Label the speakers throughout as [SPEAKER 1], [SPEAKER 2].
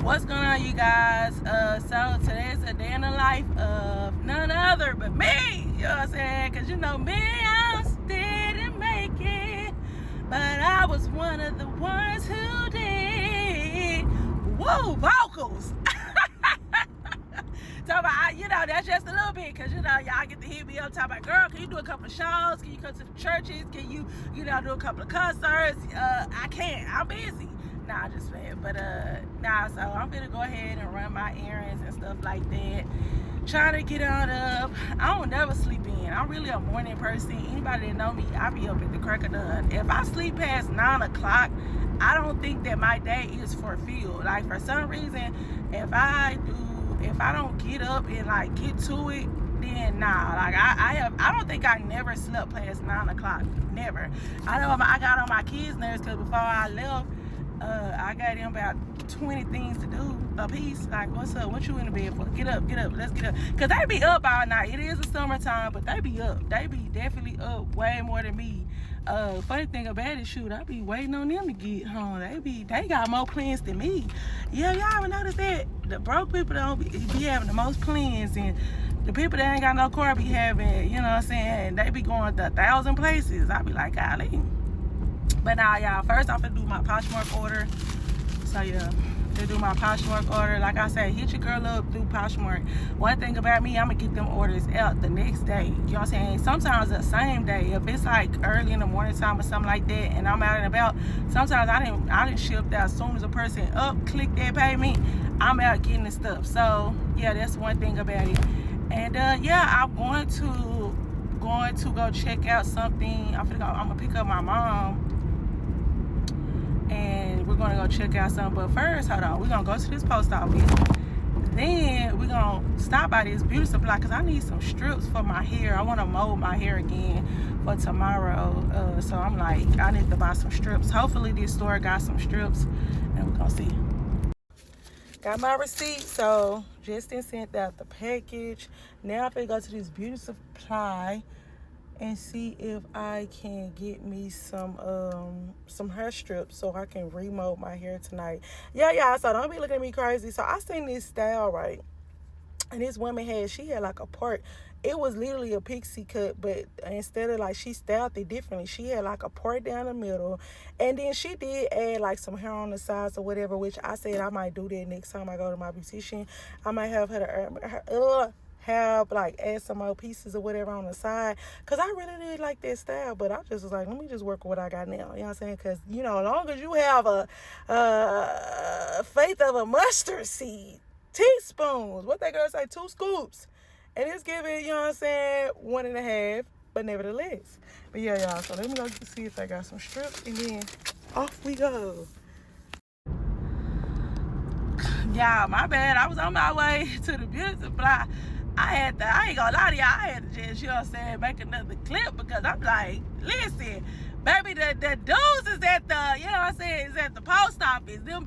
[SPEAKER 1] What's going on, you guys? So today's a day in the life of none other but me. You know what I'm saying? Because you know, millions else didn't make it, but I was one of the ones who did. Whoa, vocals. Talk about, you know, that's just a little bit, because, you know, y'all get to hit me up, talk about, girl, can you do a couple of shows? Can you come to the churches? Can you, do a couple of concerts? I can't. I'm busy. Nah, just playing. But, so I'm going to go ahead and run my errands and stuff like that. Trying to get on up. I don't never sleep in. I'm really a morning person. Anybody that know me, I be up at the crack of dawn. If I sleep past 9 o'clock, I don't think that my day is fulfilled. Like, for some reason, if I don't get up and like get to it, then nah. Like I don't think I never slept past 9 o'clock. Never. I know I got on my kids' nerves because before I left, I got them about 20 things to do a piece. Like, what's up? What you in the bed for? Get up, let's get up. Because they be up all night. It is the summertime, but they be up. They be definitely up way more than me. Funny thing about it, shoot, I be waiting on them to get home. They got more plans than me. Yeah, y'all ever notice that? The broke people don't be having the most plans, and the people that ain't got no car be having, you know what I'm saying, they be going to 1,000 places. I be like, golly. But now, y'all, first I'm gonna do my Poshmark order. So yeah, to do my Poshmark order, like I said, hit your girl up through Poshmark. One thing about me, I'm gonna get them orders out the next day. You know what I'm saying? Sometimes the same day. If it's like early in the morning time or something like that, and I'm out and about, sometimes I didn't ship that as soon as a person click that pay me, I'm out getting the stuff. So yeah, that's one thing about it. And yeah, I'm going to go check out something. I'm gonna pick up my mom, and we're gonna go check out something. But first, hold on, we're gonna go to this post office. Then we're gonna stop by this beauty supply because I need some strips for my hair. I want to mold my hair again for tomorrow. So I'm like, I need to buy some strips. Hopefully this store got some strips, and we're gonna see. Got my receipt, so Justin sent out the package. Now I'm gonna go to this beauty supply and see if I can get me some hair strips so I can remold my hair tonight. Yeah, so don't be looking at me crazy. So I seen this style, right? And this woman she had like a part. It was literally a pixie cut, but instead of like, she styled it differently. She had like a part down the middle, and then she did add like some hair on the sides or whatever, which I said I might do that next time I go to my beautician. I might have her add some more pieces or whatever on the side, because I really did like that style. But I just was like, let me just work with what I got now. You know what I'm saying? Because, you know, as long as you have a faith of a mustard seed, teaspoons, what that girl say, 2 scoops, and it's giving, you know what I'm saying, 1.5, but nevertheless. But yeah, y'all, so let me go see if I got some strips, and then off we go. Y'all, my bad, I was on my way to the beauty supply. I ain't gonna lie to y'all, I had to just, you know what I'm saying, make another clip, because I'm like, listen, baby, the dudes is at the, you know what I'm saying, is at the post office. Them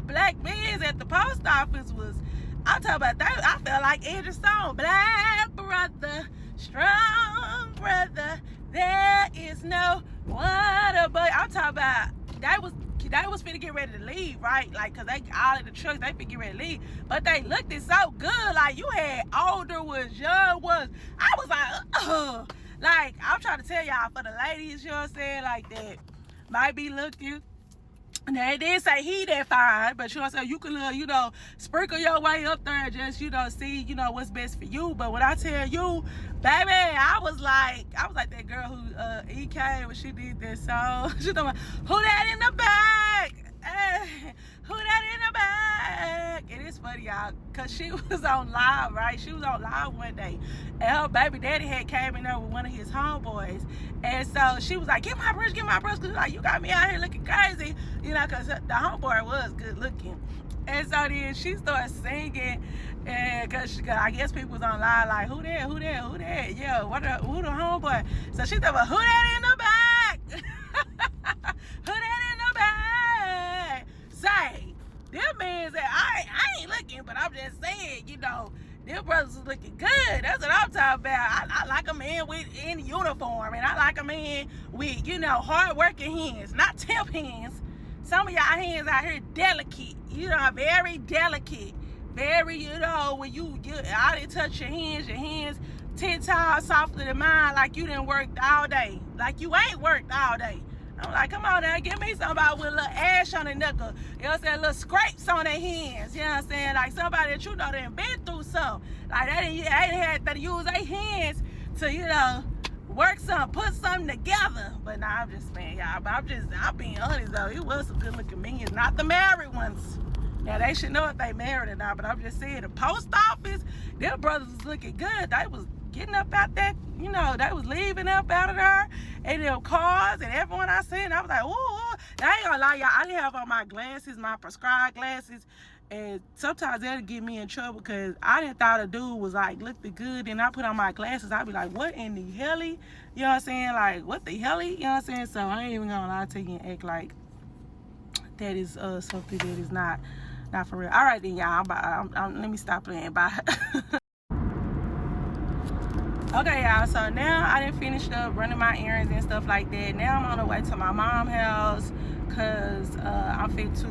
[SPEAKER 1] black men at the post office was, I'm talking about, I felt like Andrew Stone, black brother, strong brother, there is no one above. I'm talking about, they was finna get ready to leave, right? Like, cause they all in the trucks, they finna get ready to leave. But they looked it so good. Like, you had older ones, young ones. I was like, like, I'm trying to tell y'all, for the ladies, you know what I'm saying, like, that might be looking. And they didn't say he that fine, but you know what I'm saying, you can, you know, sprinkle your way up there and just, you know, see, you know, what's best for you. But when I tell you, baby, I was like that girl who, EK, when she did that song, she talking about, who that in the back? Hey, who that in the back? And it's funny, y'all, because she was on live, right? She was on live one day, and her baby daddy had came in there with one of his homeboys. And so she was like, get my brush, because like, you got me out here looking crazy, you know, because the homeboy was good looking. And so then she started singing, and because I guess people was on live like, who that? Yeah, who the homeboy? So she thought, who that in the back? Who that in the back? Say, them men said, I ain't looking, but I'm just saying, you know, them brothers was looking good. That's what I'm talking about. I like a man in uniform, and I like a man with, you know, hard working hands, not temp hands. some of y'all hands out here delicate, you know, very delicate, very, you know, when you I didn't touch your hands 10 times softer than mine, like you didn't work all day, like you ain't worked all day. I'm like, come on now, give me somebody with a little ash on their knuckle, you know what I'm saying, little scrapes on their hands, you know what I'm saying, like somebody that you know they done been through something, like they didn't had to use their hands to, you know, work something, put something together. But nah, I'm just saying, y'all, but I'm being honest though, it was some good looking men, not the married ones. Now they should know if they married or not, but I'm just saying, the post office, their brothers was looking good. They was getting up out there, you know, they was leaving up out of there, and them cars, and everyone I seen, I was like, ooh. Now, I ain't gonna lie, y'all, I didn't have on my glasses, my prescribed glasses, and sometimes that'll get me in trouble, because I didn't thought a dude was like, looked good, and I put on my glasses, I'd be like, what in the helly? You know what I'm saying? Like, what the helly? You know what I'm saying? So I ain't even gonna lie to you and act like that is something that is not for real. All right then, y'all, let me stop playing. Bye. Okay, y'all, so now I done finished up running my errands and stuff like that. Now I'm on the way to my mom's house, because I'm fit to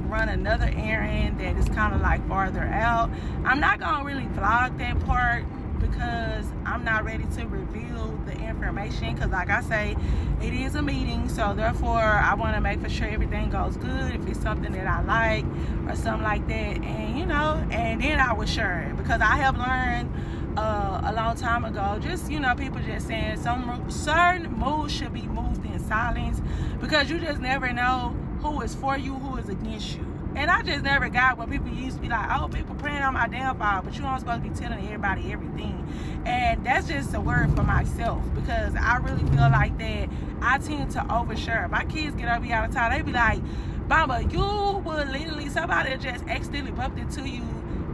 [SPEAKER 1] run another errand that is kind of like farther out. I'm not gonna really vlog that part because I'm not ready to reveal the information, because like I say, it is a meeting, so therefore I want to make for sure everything goes good, if it's something that I like or something like that, and you know, and then I will share it, because I have learned a long time ago, just, you know, people just saying some certain moves should be moved in silence, because you just never know who is for you, who is against you. And I just never got when people used to be like, oh, people praying on my downfall, but you don't supposed to be telling everybody everything. And that's just a word for myself, because I really feel like that I tend to overshare. My kids get up here out of town, they be like, Mama, you would literally, somebody just accidentally bumped into you,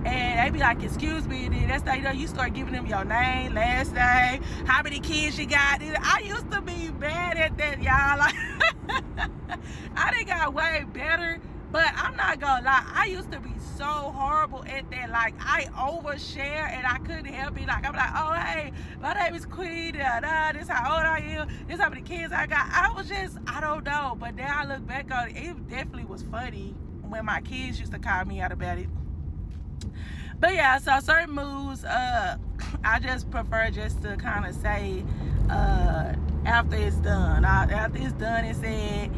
[SPEAKER 1] and they be like, excuse me, and then that's how, you know, you start giving them your name, last name, how many kids you got. I used to be bad at that, y'all. Like, I done got way better, but I'm not gonna lie, I used to be so horrible at that. Like, I overshare, and I couldn't help it. Like, I'm like, oh, hey, my name is Queen, this how old I am, this how many kids I got. I was just, I don't know, but now I look back on it, it definitely was funny when my kids used to call me out about it. But yeah, so certain moves, I just prefer just to kind of say after it's done. After it's done and said,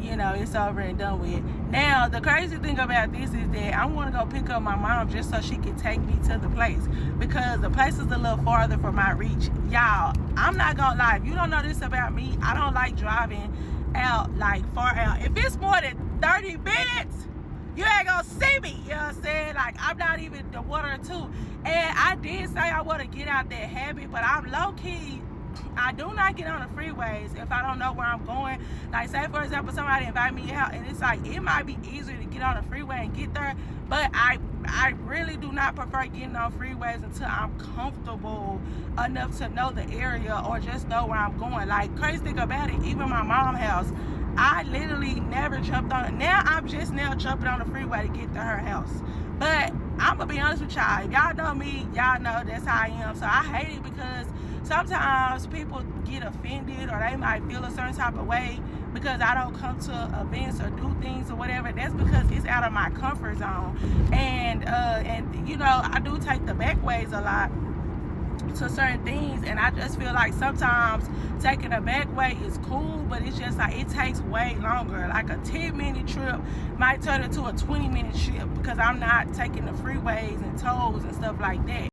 [SPEAKER 1] you know, it's over and done with. Now, the crazy thing about this is that I want to go pick up my mom just so she can take me to the place, because the place is a little farther for my reach. Y'all, I'm not gonna lie, if you don't know this about me, I don't like driving out, like far out. If it's more than 30 minutes, you ain't gonna see me, you know what I'm saying? Like, I'm not even the 1 or 2. And I did say I want to get out that habit, but I'm low-key, I do not get on the freeways if I don't know where I'm going. Like, say, for example, somebody invite me out, and it's like, it might be easier to get on the freeway and get there, but I really do not prefer getting on freeways until I'm comfortable enough to know the area or just know where I'm going. Like, crazy thing about it, even my mom's house, I literally never jumped on it. Now I'm just now jumping on the freeway to get to her house. But I'm gonna be honest with y'all, if y'all know me, y'all know that's how I am. So I hate it, because sometimes people get offended, or they might feel a certain type of way because I don't come to events or do things or whatever. That's because it's out of my comfort zone. And you know, I do take the back ways a lot to certain things, and I just feel like sometimes taking a back way is cool, but it's just like it takes way longer. Like a 10-minute trip might turn into a 20-minute trip because I'm not taking the freeways and tolls and stuff like that.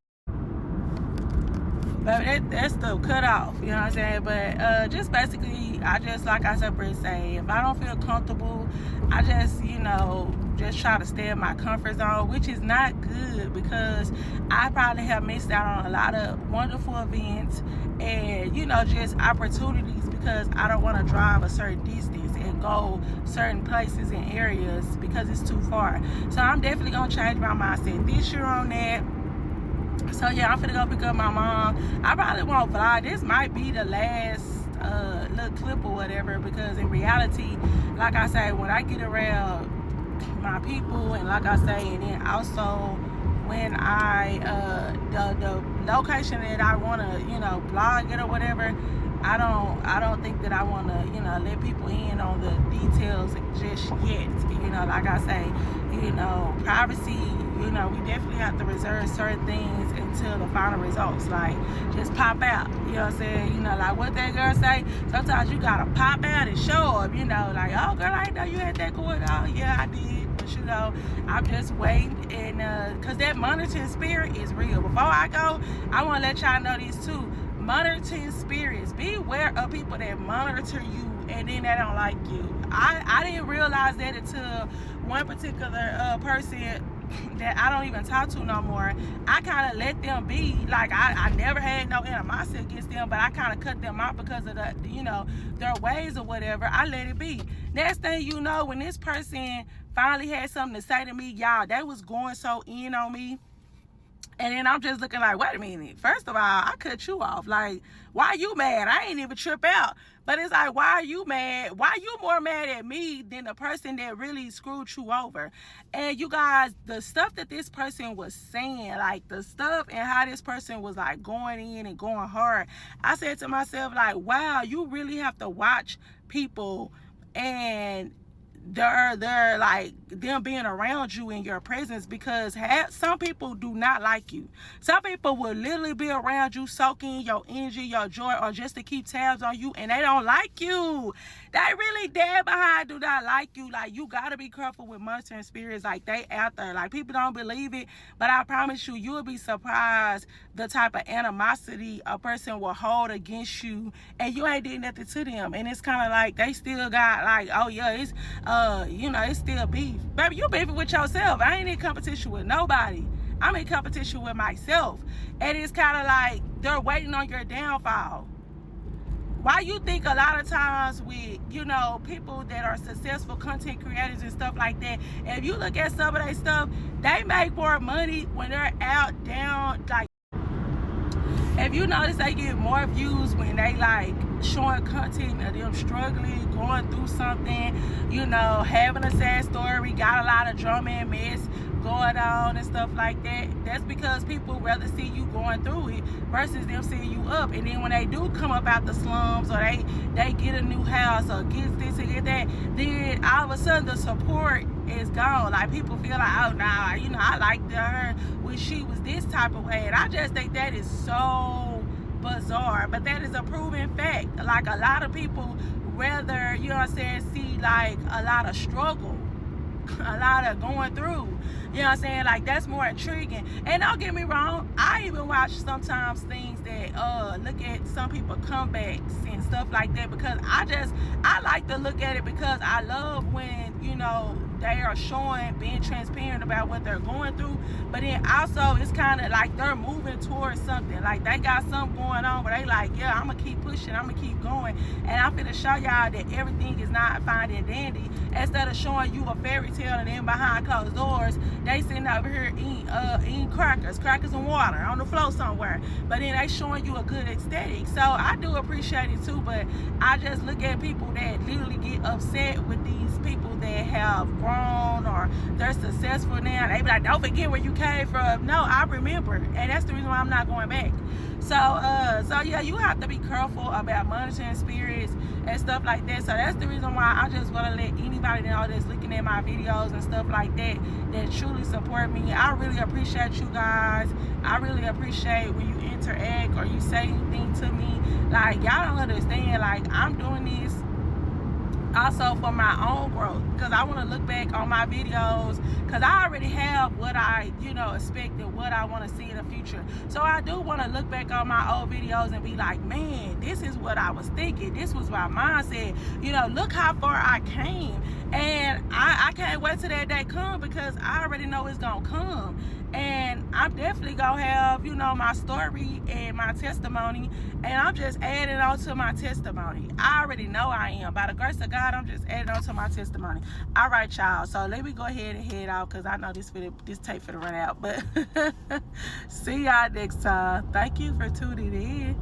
[SPEAKER 1] But that's the cutoff, you know what I'm saying? But just basically, I just, like I said, say, if I don't feel comfortable, I just, you know, just try to stay in my comfort zone, which is not good, because I probably have missed out on a lot of wonderful events and, you know, just opportunities, because I don't want to drive a certain distance and go certain places and areas because it's too far. So I'm definitely going to change my mindset this year on that. So yeah, I'm finna go pick up my mom. I probably won't vlog. This might be the last little clip or whatever, because in reality, like I say, when I get around my people, and like I say, and then also when I the location that I want to, you know, vlog it or whatever, I don't think that I want to, you know, let people in on the details just yet. You know, like I say, you know, privacy, you know, we definitely have to reserve certain things until the final results. Like, just pop out. You know what I'm saying? You know, like what that girl say, sometimes you gotta pop out and show up, you know, like, oh girl, I didn't know you had that going on. Yeah, I did. But you know, I'm just waiting, and cause that monitoring spirit is real. Before I go, I wanna let y'all know these too. Monitoring spirits, beware of people that monitor you and then they don't like you. I didn't realize that until one particular person that I don't even talk to no more. I kind of let them be. Like, I never had no animosity against them, but I kind of cut them out because of the, you know, their ways or whatever. I let it be. Next thing you know, when this person finally had something to say to me, y'all, they was going so in on me. And then I'm just looking like, wait a minute. First of all, I cut you off. Like, why you mad? I ain't even trip out. But it's like, why are you mad? Why you more mad at me than the person that really screwed you over? And you guys, the stuff that this person was saying, like the stuff and how this person was like going in and going hard, I said to myself, like, wow, you really have to watch people and they're like them being around you in your presence, because some people do not like you. Some people will literally be around you soaking your energy, your joy, or just to keep tabs on you, and they don't like you. They really dead behind do not like you. Like, you gotta be careful with monitoring spirits. Like, they out there. Like, people don't believe it, but I promise you, you'll be surprised the type of animosity a person will hold against you, and you ain't did nothing to them. And it's kind of like they still got like, oh yeah, it's you know, it's still beef. Baby, you beefing with yourself. I ain't in competition with nobody. I'm in competition with myself. And it's kind of like they're waiting on your downfall. Why you think a lot of times with, you know, people that are successful content creators and stuff like that, if you look at some of their stuff, they make more money when they're out down, like, if you notice, they get more views when they like showing content of them struggling, going through something, you know, having a sad story, got a lot of drama and mess going on and stuff like that. That's because people rather see you going through it versus them seeing you up. And then when they do come up out the slums, or they get a new house or get this and get that, then all of a sudden the support is gone. Like, people feel like, oh nah, you know, I liked her when she was this type of way. And I just think that is so bizarre, but that is a proven fact. Like, a lot of people rather, you know what I'm saying, see like a lot of struggle, a lot of going through, you know what I'm saying, like, that's more intriguing. And don't get me wrong, I even watch sometimes things that look at some people comebacks and stuff like that, because I like to look at it because I love when, you know, they are showing, being transparent about what they're going through, but then also it's kind of like they're moving towards something. Like, they got something going on where they like, yeah, I'm gonna keep pushing, I'm gonna keep going, and I'm finna show y'all that everything is not fine and dandy. Instead of showing you a fairy tale and then behind closed doors, they sitting over here eating crackers and water on the floor somewhere, but then they showing you a good aesthetic. So I do appreciate it too, but I just look at people that literally get upset with these people that have grown or they're successful now. They be like, don't forget where you came from. No, I remember, and that's the reason why I'm not going back. So yeah, you have to be careful about monitoring spirits and stuff like that. So that's the reason why I just want to let anybody know that's looking at my videos and stuff like that truly support me. I really appreciate you guys. I really appreciate when you interact or you say anything to me. Like, y'all don't understand, like, I'm doing this also for my own growth, because I want to look back on my videos, because I already have what I, you know, expect and what I want to see in the future. So I do want to look back on my old videos and be like, man, this is what I was thinking, this was my mindset, you know, look how far I came. And I can't wait till that day come, because I already know it's gonna come. And I'm definitely gonna have, you know, my story and my testimony, and I'm just adding on to my testimony. I already know I am. By the grace of God, I'm just adding on to my testimony. All right, y'all. So let me go ahead and head out, because I know this tape finna run out. But see y'all next time. Thank you for tuning in.